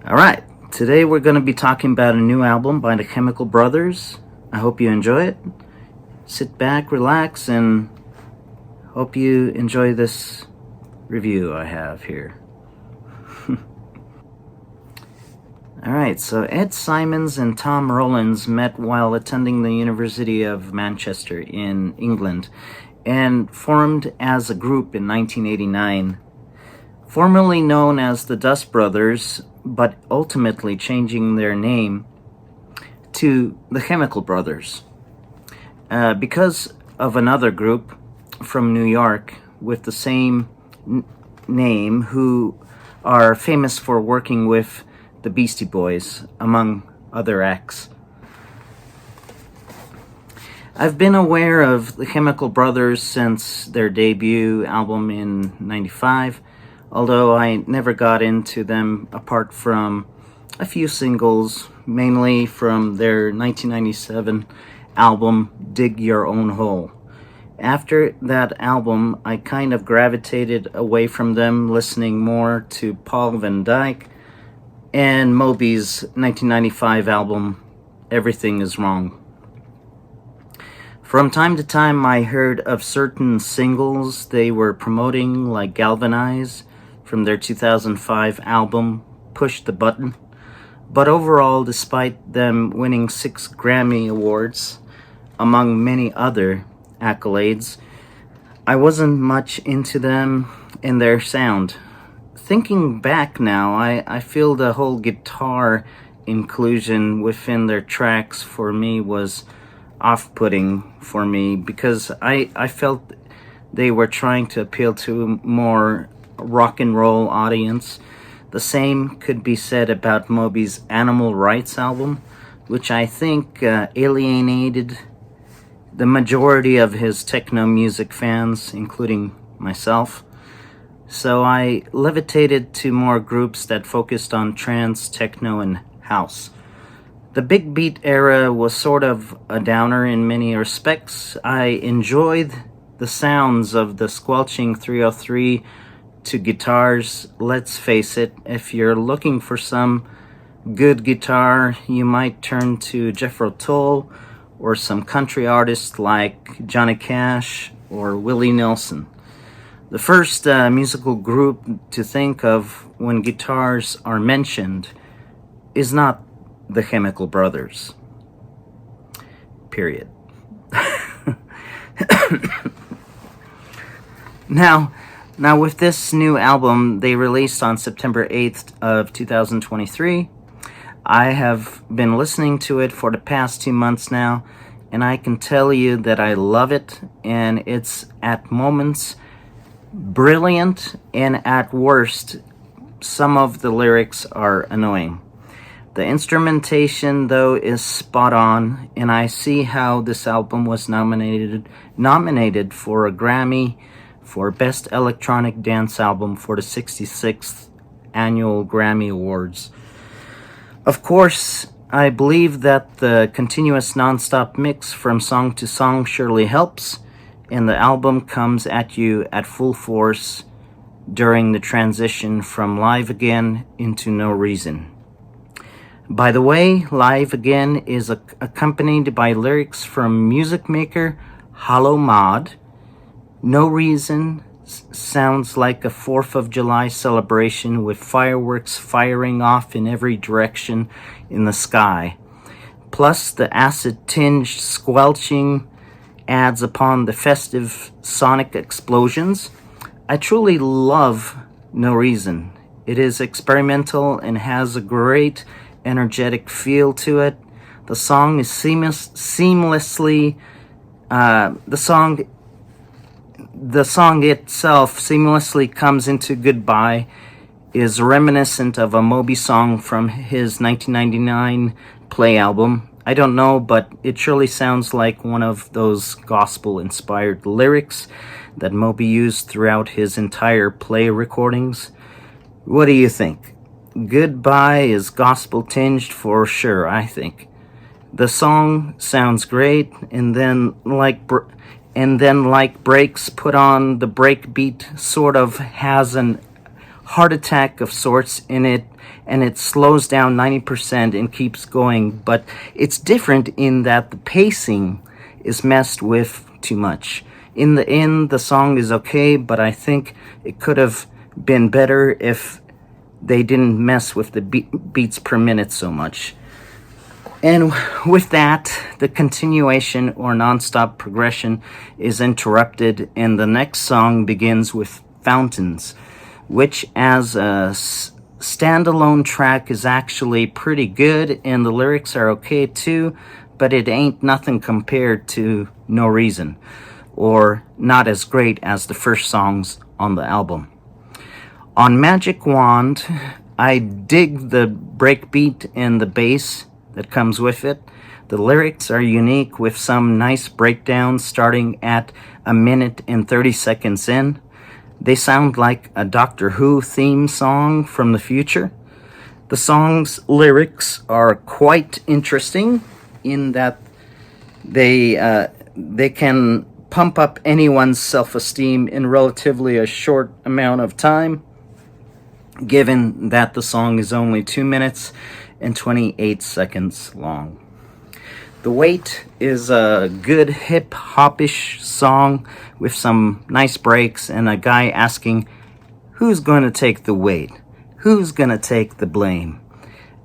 Alright, today we're going to be talking about a new album by the Chemical Brothers. I hope you enjoy it. Sit back, relax, and hope you enjoy this review I have here. Alright, so Ed Simons and Tom Rowlands met while attending the University of Manchester in England and formed as a group in 1989. Formerly known as the Dust Brothers, but ultimately changing their name to the Chemical Brothers because of another group from New York with the same name who are famous for working with the Beastie Boys, among other acts. I've been aware of the Chemical Brothers since their debut album in '95, although I never got into them apart from a few singles, mainly from their 1997 album, Dig Your Own Hole. After that album, I kind of gravitated away from them, listening more to Paul Van Dyk and Moby's 1995 album, Everything Is Wrong. From time to time, I heard of certain singles they were promoting, like Galvanize from their 2005 album, Push the Button. But overall, despite them winning 6 Grammy Awards, among many other accolades, I wasn't much into them and their sound. Thinking back now, I feel the whole guitar inclusion within their tracks for me was off-putting for me because I felt they were trying to appeal to a more rock and roll audience. The same could be said about Moby's Animal Rights album, which I think alienated the majority of his techno music fans, including myself. So I levitated to more groups that focused on trance, techno, and house. The big beat era was sort of a downer in many respects. I enjoyed the sounds of the squelching 303 to guitars. Let's face it, if you're looking for some good guitar, you might turn to Jethro Tull or some country artists like Johnny Cash or Willie Nelson. The first musical group to think of when guitars are mentioned is not the Chemical Brothers. Period. Now with this new album they released on September 8th of 2023, I have been listening to it for the past 2 months now, and I can tell you that I love it, and it's at moments brilliant, and at worst, some of the lyrics are annoying. The instrumentation, though, is spot on, and I see how this album was nominated for a Grammy for Best Electronic Dance Album for the 66th Annual Grammy Awards. Of course, I believe that the continuous non-stop mix from song to song surely helps, and the album comes at you at full force during the transition from Live Again into No Reason. By the way, Live Again is accompanied by lyrics from music maker Hollow Mod. No Reason sounds like a 4th of July celebration with fireworks firing off in every direction in the sky. Plus, the acid-tinged squelching adds upon the festive sonic explosions. I truly love No Reason. It is experimental and has a great energetic feel to it. The song is seamlessly the song itself seamlessly comes into Goodbye, is reminiscent of a Moby song from his 1999 Play album. I don't know, but it surely sounds like one of those gospel-inspired lyrics that Moby used throughout his entire Play recordings. What do you think? Goodbye is gospel-tinged for sure, I think. The song sounds great, and then like breaks put on the breakbeat sort of has an heart attack of sorts in it, and it slows down 90% and keeps going. But it's different in that the pacing is messed with too much. In the end, the song is okay, but I think it could have been better if they didn't mess with the beats per minute so much. And with that, the continuation or non-stop progression is interrupted, and the next song begins with Fountains, which as a standalone track is actually pretty good, and the lyrics are okay too, but it ain't nothing compared to No Reason, or not as great as the first songs on the album. On Magic Wand, I dig the breakbeat and the bass that comes with it. The lyrics are unique with some nice breakdowns starting at 1 minute and 30 seconds in. They sound like a Doctor Who theme song from the future. The song's lyrics are quite interesting in that they can pump up anyone's self-esteem in relatively a short amount of time, given that the song is only 2 minutes and 28 seconds long. The Wait is a good hip-hop-ish song with some nice breaks and a guy asking, who's going to take the weight? Who's going to take the blame?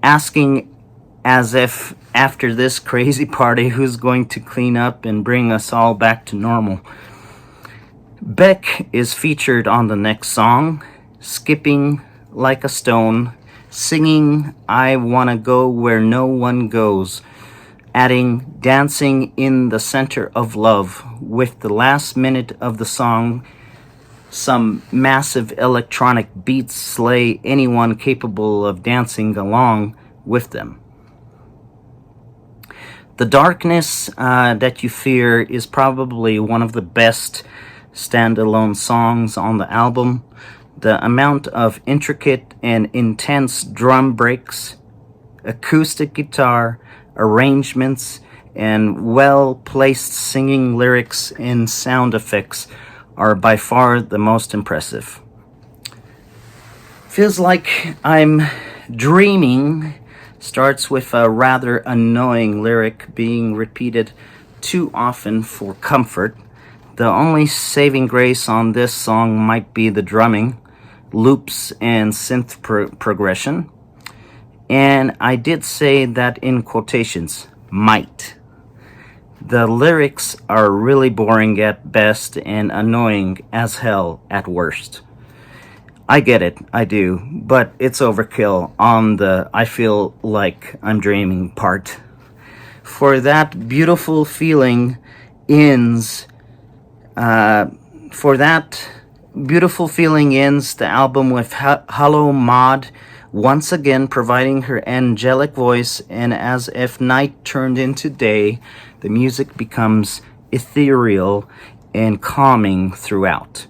Asking as if after this crazy party, who's going to clean up and bring us all back to normal? Beck is featured on the next song, skipping like a stone, singing I Wanna Go Where No One Goes, adding dancing in the center of love. With the last minute of the song, some massive electronic beats slay anyone capable of dancing along with them. The Darkness That You Fear is probably one of the best standalone songs on the album. The amount of intricate and intense drum breaks, acoustic guitar, arrangements, and well-placed singing lyrics and sound effects are by far the most impressive. Feels Like I'm Dreaming starts with a rather annoying lyric being repeated too often for comfort. The only saving grace on this song might be the drumming, loops, and synth progression. And I did say that in quotations, might. The lyrics are really boring at best and annoying as hell at worst. I get it, I do, but it's overkill on the I feel like I'm dreaming part. For that beautiful feeling ends, the album with Hollow Maud once again providing her angelic voice, and as if night turned into day, the music becomes ethereal and calming throughout.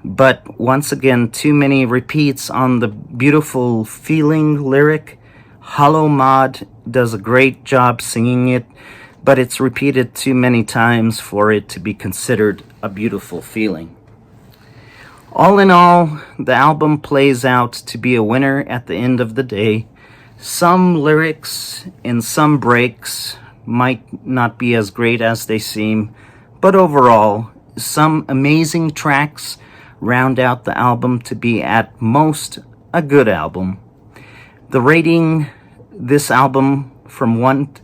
But once again, too many repeats on the beautiful feeling lyric. Hollow Maud does a great job singing it, but it's repeated too many times for it to be considered a beautiful feeling. All in all, the album plays out to be a winner at the end of the day. Some lyrics and some breaks might not be as great as they seem, but overall, some amazing tracks round out the album to be at most a good album. The rating this album from 1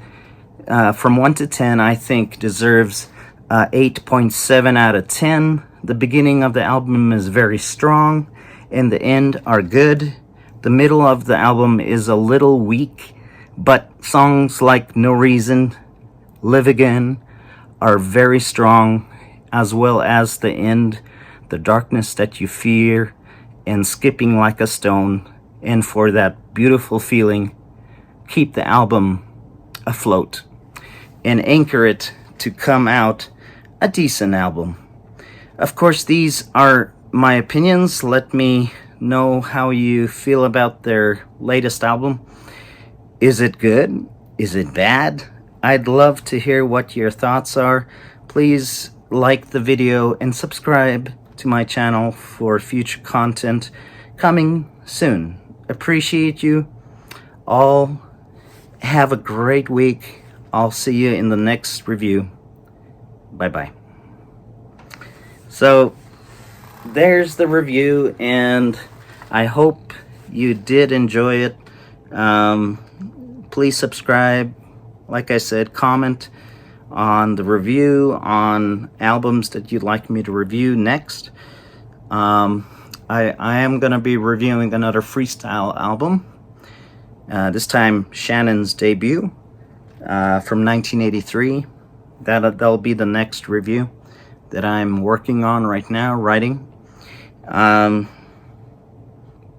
to 10, I think, deserves 8.7 out of 10. The beginning of the album is very strong, and the end are good. The middle of the album is a little weak, but songs like No Reason, Live Again are very strong, as well as the end, The Darkness That You Fear, and Skipping Like a Stone. And for that beautiful feeling, keep the album afloat and anchor it to come out a decent album. Of course, these are my opinions. Let me know how you feel about their latest album. Is it good? Is it bad? I'd love to hear what your thoughts are. Please like the video and subscribe to my channel for future content coming soon. Appreciate you all. Have a great week. I'll see you in the next review. Bye-bye. So there's the review, and I hope you did enjoy it. Please subscribe. Like I said, comment on the review, on albums that you'd like me to review next. I am going to be reviewing another freestyle album. This time Shannon's debut from 1983. That'll be the next review that I'm working on right now, writing.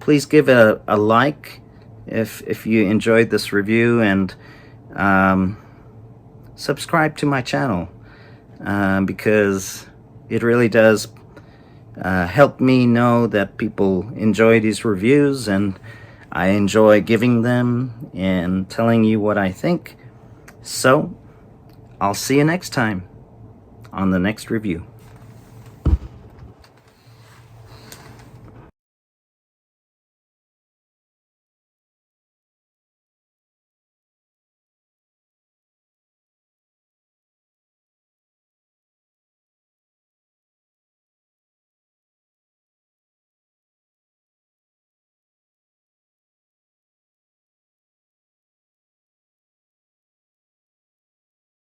Please give a like if you enjoyed this review, and subscribe to my channel, because it really does help me know that people enjoy these reviews, and I enjoy giving them and telling you what I think. So I'll see you next time on the next review.